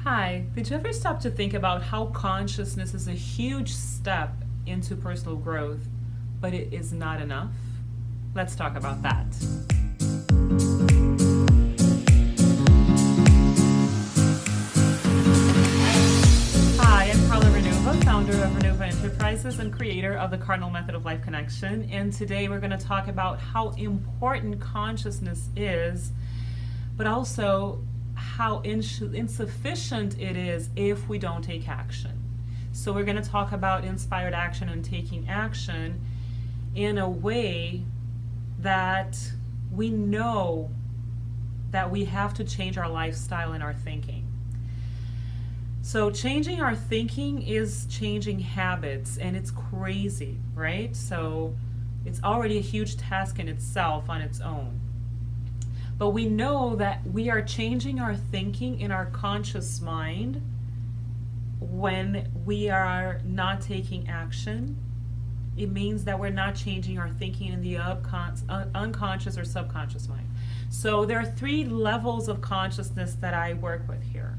Hi, did you ever stop to think about how consciousness is a huge step into personal growth, but it is not enough? Let's talk about that. Hi, I'm Paola Ranova, founder of Ranova Enterprises and creator of the Cardinal Method of Life Connection. And today we're going to talk about how important consciousness is, but also how insufficient it is if we don't take action. So we're going to talk about inspired action and taking action in a way that we know that we have to change our lifestyle and our thinking. So changing our thinking is changing habits, and it's crazy, right? So it's already a huge task in itself on its own. But we know that we are changing our thinking in our conscious mind when we are not taking action. It means that we're not changing our thinking in the unconscious or subconscious mind. So there are three levels of consciousness that I work with here.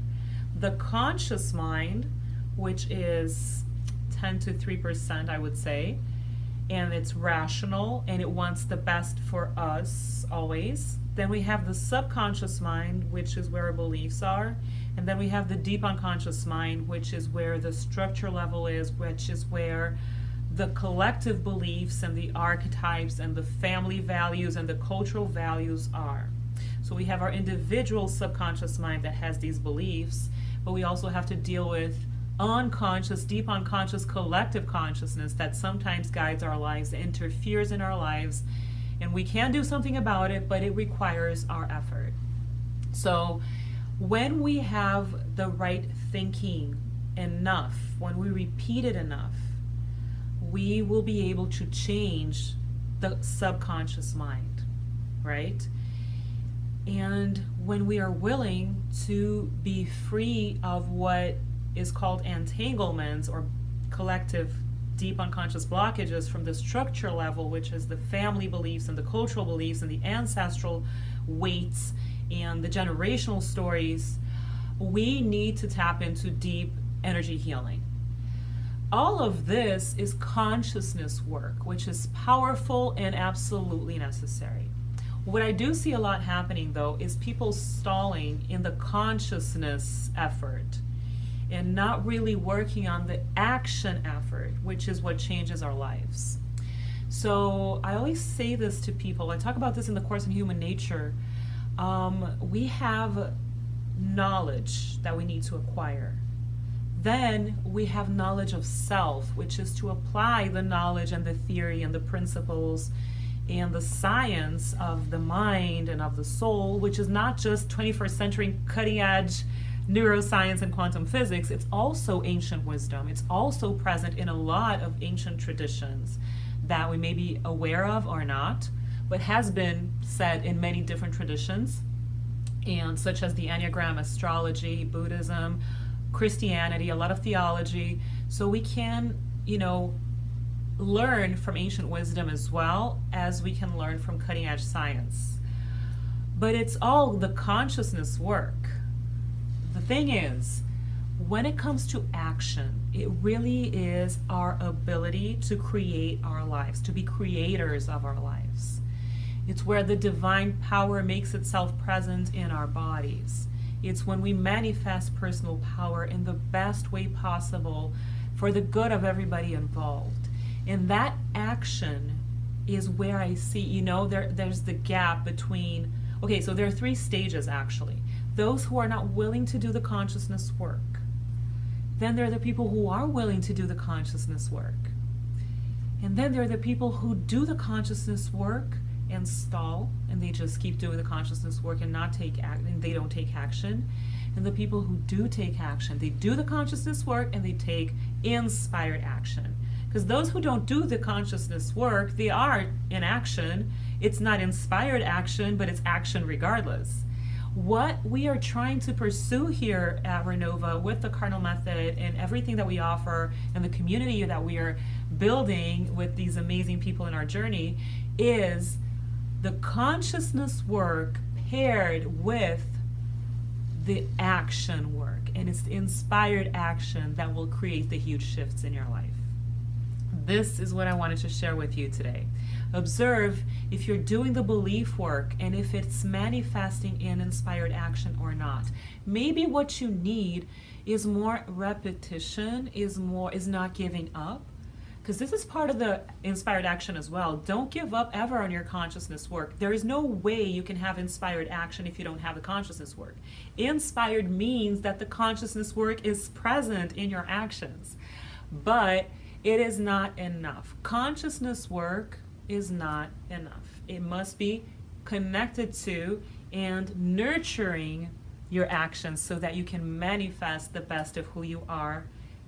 The conscious mind, which is 10 to 3%, I would say, and it's rational and it wants the best for us always. Then we have the subconscious mind, which is where our beliefs are. And then we have the deep unconscious mind, which is where the structure level is, which is where the collective beliefs and the archetypes and the family values and the cultural values are. So we have our individual subconscious mind that has these beliefs, but we also have to deal with unconscious, deep unconscious, collective consciousness that sometimes guides our lives, interferes in our lives, and we can do something about it, but it requires our effort. So when we have the right thinking enough, when we repeat it enough, we will be able to change the subconscious mind, right? And when we are willing to be free of what is called entanglements or collective deep unconscious blockages from the structure level, which is the family beliefs and the cultural beliefs and the ancestral weights and the generational stories, we need to tap into deep energy healing. All of this is consciousness work, which is powerful and absolutely necessary. What I do see a lot happening, though, is people stalling in the consciousness effort and not really working on the action effort, which is what changes our lives. So I always say this to people. I talk about this in the Course in Human Nature. We have knowledge that we need to acquire. Then we have knowledge of self, which is to apply the knowledge and the theory and the principles and the science of the mind and of the soul, which is not just 21st century cutting edge neuroscience and quantum physics. It's also ancient wisdom. It's also present in a lot of ancient traditions that we may be aware of or not, but has been said in many different traditions, and such as the Enneagram, astrology, Buddhism, Christianity, a lot of theology. So we can, learn from ancient wisdom as well as we can learn from cutting edge science. But it's all the consciousness work. The thing is, when it comes to action, it really is our ability to create our lives, to be creators of our lives. It's where the divine power makes itself present in our bodies. It's when we manifest personal power in the best way possible for the good of everybody involved. And that action is where I see, there's the gap between, so there are three stages actually. Those who are not willing to do the consciousness work. Then there are the people who are willing to do the consciousness work. And then there are the people who do the consciousness work and stall, and they just keep doing the consciousness work and they don't take action. And the people who do take action, they do the consciousness work and they take inspired action. Because those who don't do the consciousness work, they are in action. It's not inspired action, but it's action regardless. What we are trying to pursue here at Ranova with the Cardinal Method and everything that we offer and the community that we are building with these amazing people in our journey is the consciousness work paired with the action work, and it's the inspired action that will create the huge shifts in your life. This is what I wanted to share with you today. Observe if you're doing the belief work and if it's manifesting in inspired action or not. Maybe what you need is more repetition, is not giving up. Because this is part of the inspired action as well. Don't give up ever on your consciousness work. There is no way you can have inspired action if you don't have the consciousness work. Inspired means that the consciousness work is present in your actions. But it is not enough. Consciousness work is not enough. It must be connected to and nurturing your actions so that you can manifest the best of who you are,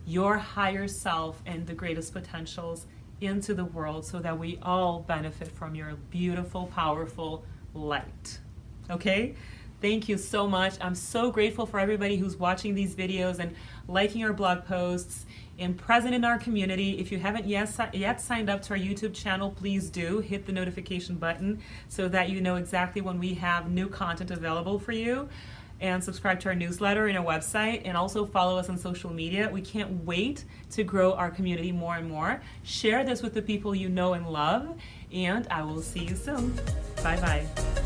your higher self, and the greatest potentials into the world so that we all benefit from your beautiful, powerful light. Okay? Thank you so much. I'm so grateful for everybody who's watching these videos and liking our blog posts and present in our community. If you haven't yet signed up to our YouTube channel, please do hit the notification button so that you know exactly when we have new content available for you. And subscribe to our newsletter and our website, and also follow us on social media. We can't wait to grow our community more and more. Share this with the people you know and love, and I will see you soon. Bye-bye.